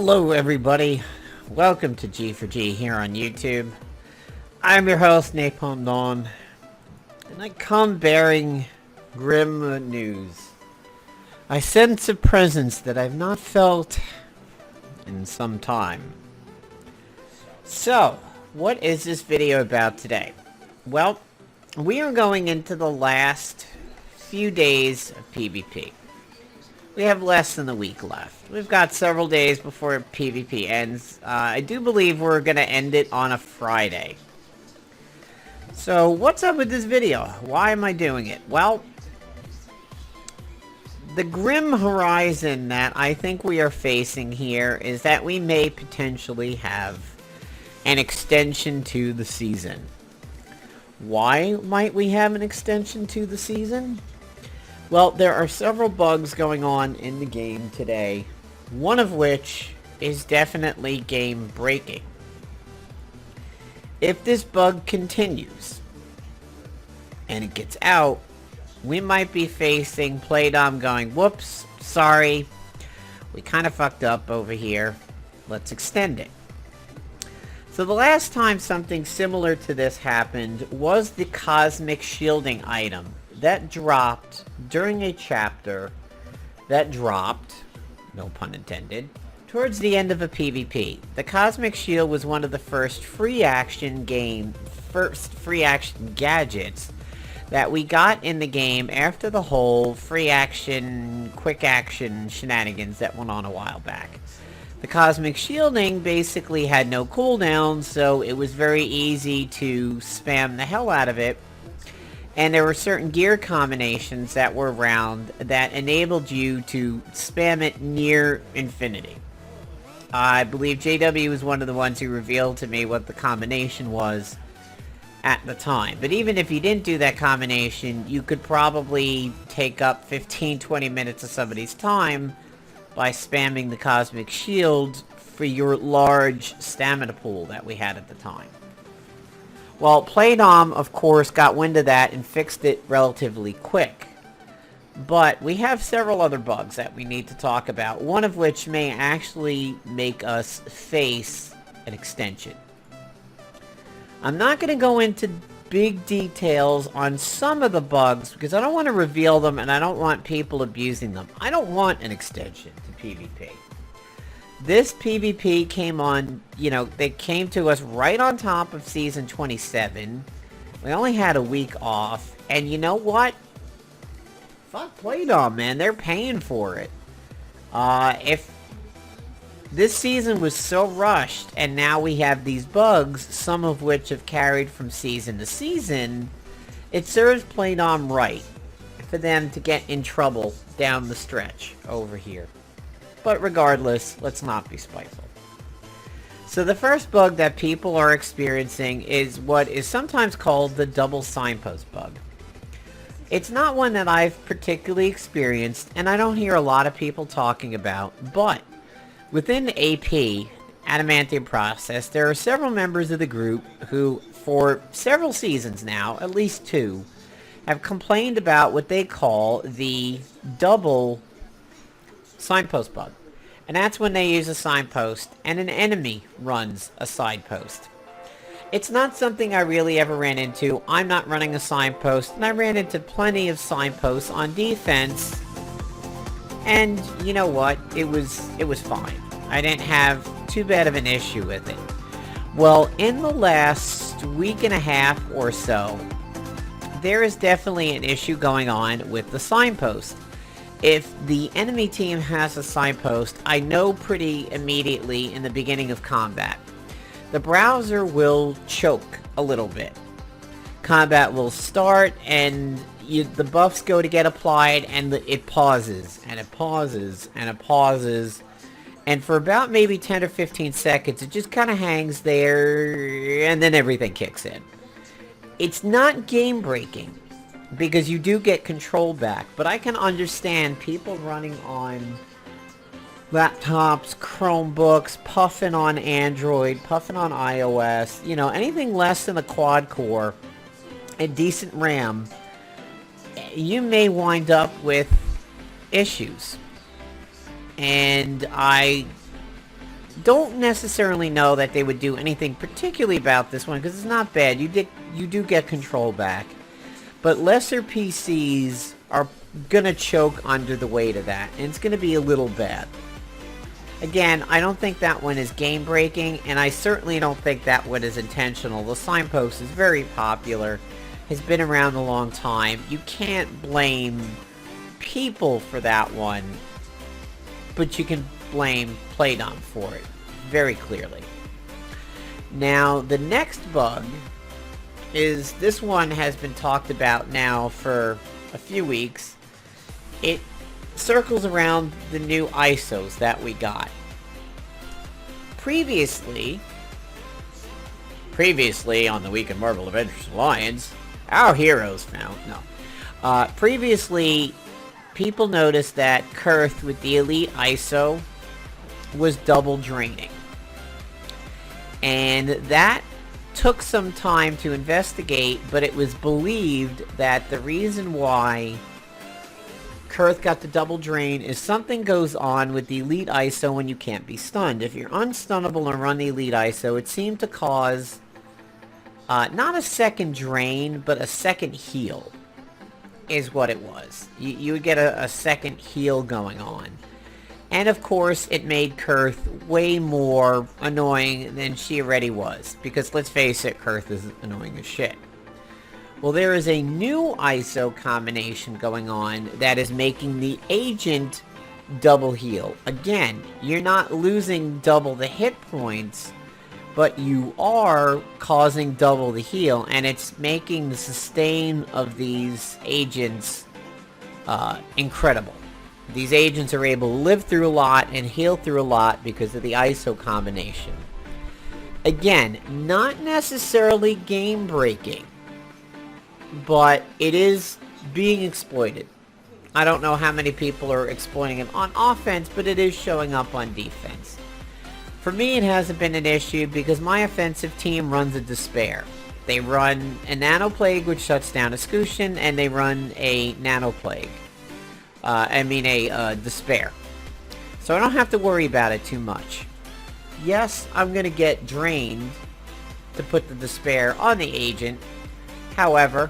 Hello everybody, welcome to G4G here on YouTube. I'm your host Napalm Dawn, and I come bearing grim news. I sense a presence that I've not felt in some time. So, what is this video about today? Well, we are going into the last few days of PvP. We have less than a week left. We've got several days before PvP ends. I do believe we're going to end it on a Friday. So, what's up with this video? Why am I doing it? Well, the grim horizon that I think we are facing here is that we may potentially have an extension to the season. Why might we have an extension to the season? Well, there are several bugs going on in the game today, one of which is definitely game breaking. If this bug continues and it gets out, we might be facing Playdom going, whoops, sorry, we kind of fucked up over here, let's extend it. So the last time something similar to this happened was the Cosmic Shielding item that dropped during a chapter that dropped, no pun intended, towards the end of a PvP. The Cosmic Shield was one of the first free action gadgets that we got in the game after the whole free action, quick action shenanigans that went on a while back. The Cosmic Shielding basically had no cooldown, so it was very easy to spam the hell out of it. And there were certain gear combinations that were around that enabled you to spam it near infinity. I believe JW was one of the ones who revealed to me what the combination was at the time. But even if you didn't do that combination, you could probably take up 15-20 minutes of somebody's time by spamming the Cosmic Shield for your large stamina pool that we had at the time. Well, Playdom, of course, got wind of that and fixed it relatively quick. But we have several other bugs that we need to talk about, one of which may actually make us face an extension. I'm not going to go into big details on some of the bugs because I don't want to reveal them and I don't want people abusing them. I don't want an extension to PvP. This PvP came on, they came to us right on top of Season 27. We only had a week off. And you know what? Fuck Playdom, man. They're paying for it. If this season was so rushed, and now we have these bugs, some of which have carried from season to season, it serves Playdom right for them to get in trouble down the stretch over here. But regardless, let's not be spiteful. So the first bug that people are experiencing is what is sometimes called the double signpost bug. It's not one that I've particularly experienced, and I don't hear a lot of people talking about, but within the AP, Adamantium Process, there are several members of the group who, for several seasons now, at least 2, have complained about what they call the double signpost bug. And that's when they use a signpost and an enemy runs a side post. It's not something I really ever ran into. I'm not running a signpost, and I ran into plenty of signposts on defense. And you know what? It was fine. I didn't have too bad of an issue with it. Well, in the last week and a half or so, there is definitely an issue going on with the signpost. If the enemy team has a signpost, I know pretty immediately in the beginning of combat. The browser will choke a little bit. Combat will start and the buffs go to get applied and it pauses and it pauses and it pauses. And for about maybe 10 or 15 seconds, it just kind of hangs there and then everything kicks in. It's not game breaking, because you do get control back, but I can understand people running on laptops, Chromebooks, puffing on Android, puffing on iOS, anything less than a quad core, a decent RAM, you may wind up with issues. And I Don't necessarily know that they would do anything particularly about this one, because it's not bad. You do get control back. But lesser PCs are going to choke under the weight of that, and it's going to be a little bad. Again, I don't think that one is game-breaking, and I certainly don't think that one is intentional. The signpost is very popular, has been around a long time. You can't blame people for that one, but you can blame Playdom for it, very clearly. Now, the next bug is, this one has been talked about now for a few weeks. It circles around the new ISOs that we got. Previously on the Week in Marvel Avengers Alliance, our heroes found, previously, people noticed that Kurth with the Elite ISO was double draining. And that took some time to investigate, but it was believed that the reason why Kurth got the double drain is something goes on with the Elite ISO when you can't be stunned. If you're unstunnable and run the Elite ISO, it seemed to cause not a second drain, but a second heal is what it was. You would get a second heal going on. And of course, it made Kurth way more annoying than she already was. Because let's face it, Kurth is annoying as shit. Well, there is a new ISO combination going on that is making the agent double heal. Again, you're not losing double the hit points, but you are causing double the heal, and it's making the sustain of these agents incredible. These agents are able to live through a lot and heal through a lot because of the ISO combination. Again, not necessarily game-breaking, but it is being exploited. I don't know how many people are exploiting it on offense, but it is showing up on defense. For me, it hasn't been an issue because my offensive team runs a Despair. They run a Nano Plague, which shuts down Escutcheon, and they run a Nano Plague. A Despair. So I don't have to worry about it too much. Yes, I'm going to get drained to put the Despair on the agent. However,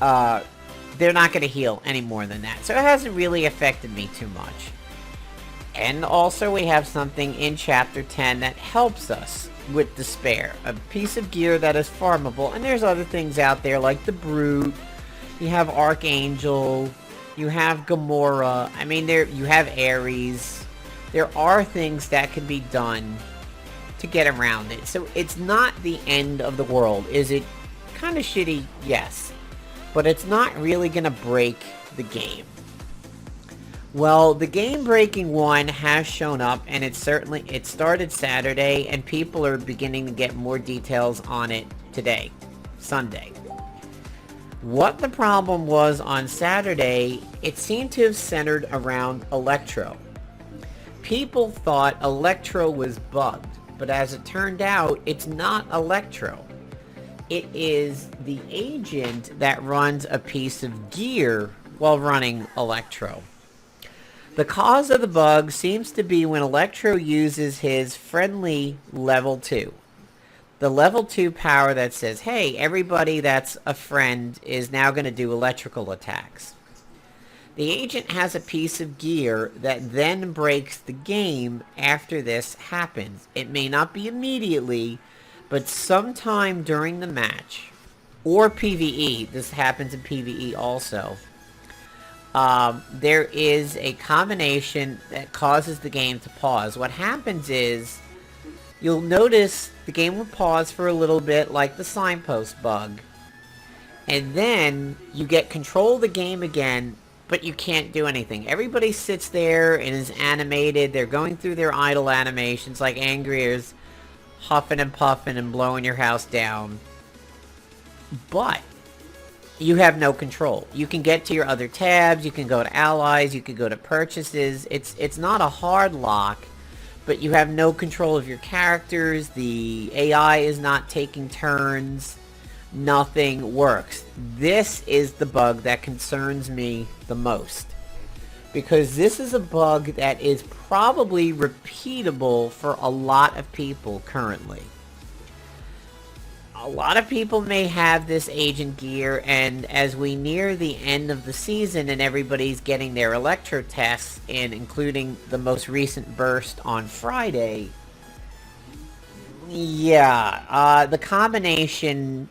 they're not going to heal any more than that. So it hasn't really affected me too much. And also we have something in Chapter 10 that helps us with Despair. A piece of gear that is farmable. And there's other things out there like the Brute. You have Archangel. You have Gamora. I mean, you have Ares. There are things that can be done to get around it. So it's not the end of the world. Is it kind of shitty? Yes. But it's not really going to break the game. Well, the game-breaking one has shown up, and it started Saturday, and people are beginning to get more details on it today, Sunday. What the problem was on Saturday, it seemed to have centered around Electro. People thought Electro was bugged, but as it turned out, it's not Electro. It is the agent that runs a piece of gear while running Electro. The cause of the bug seems to be when Electro uses his friendly level 2. The level 2 power that says, hey, everybody that's a friend is now going to do electrical attacks. The agent has a piece of gear that then breaks the game after this happens. It may not be immediately, but sometime during the match, or PvE, this happens in PvE also, there is a combination that causes the game to pause. What happens is, you'll notice the game will pause for a little bit, like the signpost bug, and then you get control of the game again, but you can't do anything. Everybody sits there and is animated. They're going through their idle animations like angriers, huffing and puffing and blowing your house down. But you have no control. You can get to your other tabs, you can go to allies, you can go to purchases. It's not a hard lock, but you have no control of your characters. The AI is not taking turns. Nothing works. This is the bug that concerns me the most. because this is a bug that is probably repeatable for a lot of people currently. A lot of people may have this agent gear, and as we near the end of the season and everybody's getting their Electro tests in, including the most recent burst on Friday, yeah, the combination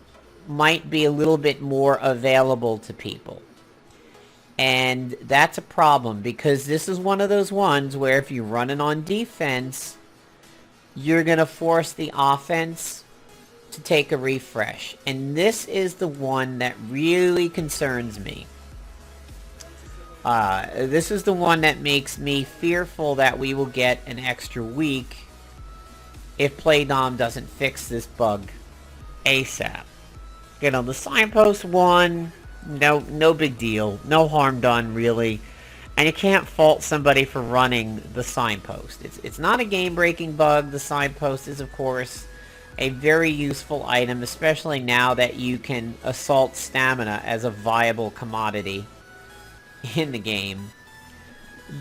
might be a little bit more available to people. And that's a problem, because this is one of those ones where if you're running on defense, you're going to force the offense to take a refresh. And this is the one that really concerns me. This is the one that makes me fearful that we will get an extra week if PlayDom doesn't fix this bug ASAP. You know, the signpost one, no big deal. No harm done, really. And you can't fault somebody for running the signpost. It's not a game-breaking bug. The signpost is, of course, a very useful item, especially now that you can assault stamina as a viable commodity in the game.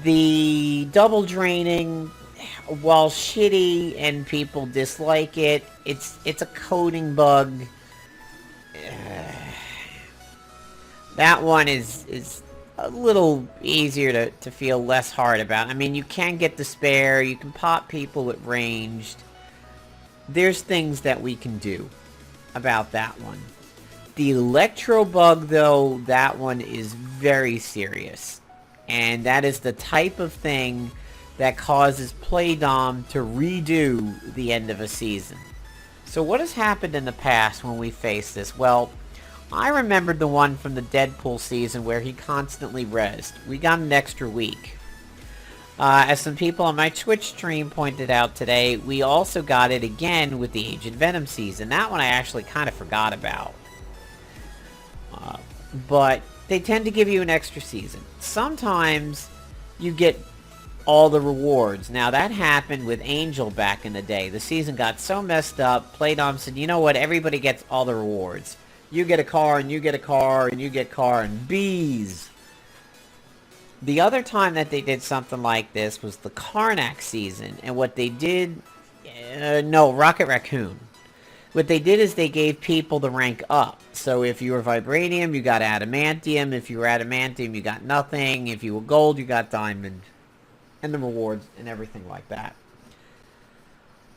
The double draining, while shitty and people dislike it, it's a coding bug. That one is a little easier to feel less hard about. I mean, you can get despair, you can pop people with ranged. There's things that we can do about that one. The Electro bug, though, that one is very serious. And that is the type of thing that causes PlayDom to redo the end of a season. So what has happened in the past when we face this? Well, I remembered the one from the Deadpool season where he constantly rezzed. We got an extra week. As some people on my Twitch stream pointed out today, we also got it again with the Agent Venom season. That one I actually kind of forgot about. But they tend to give you an extra season. Sometimes you get all the rewards. Now that happened with Angel back in the day. The season got so messed up, PlayDom said, you know what, everybody gets all the rewards. You get a car, and you get a car, and you get car, and bees. The other time that they did something like this was the Karnak season, and what they did... no, Rocket Raccoon. What they did is they gave people the rank up. So if you were Vibranium, you got Adamantium. If you were Adamantium, you got nothing. If you were Gold, you got Diamond. And the rewards and everything like that.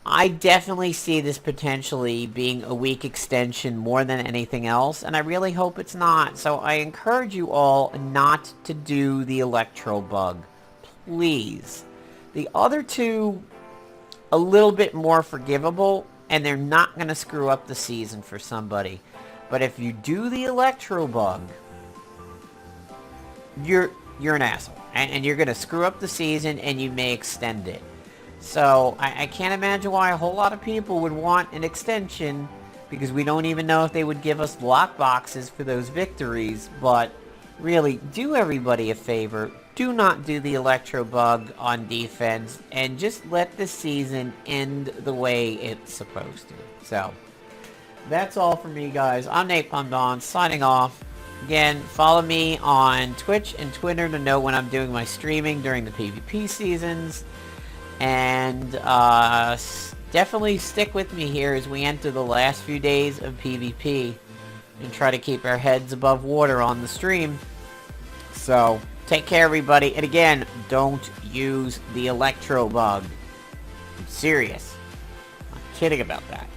I definitely see this potentially being a week extension more than anything else, and I really hope it's not. So I encourage you all not to do the Electro bug. Please. The other two, a little bit more forgivable, and they're not going to screw up the season for somebody. But if you do the Electro bug, you're an asshole. And you're going to screw up the season, and you may extend it. So, I can't imagine why a whole lot of people would want an extension, because we don't even know if they would give us lock boxes for those victories, but really, do everybody a favor. Do not do the Electro bug on defense, and just let the season end the way it's supposed to. So, that's all for me, guys. I'm Napalm Don, signing off. Again, follow me on Twitch and Twitter to know when I'm doing my streaming during the PvP seasons. And definitely stick with me here as we enter the last few days of PvP and try to keep our heads above water on the stream. So, take care, everybody. And again, don't use the Electro bug. I'm serious. I'm kidding about that.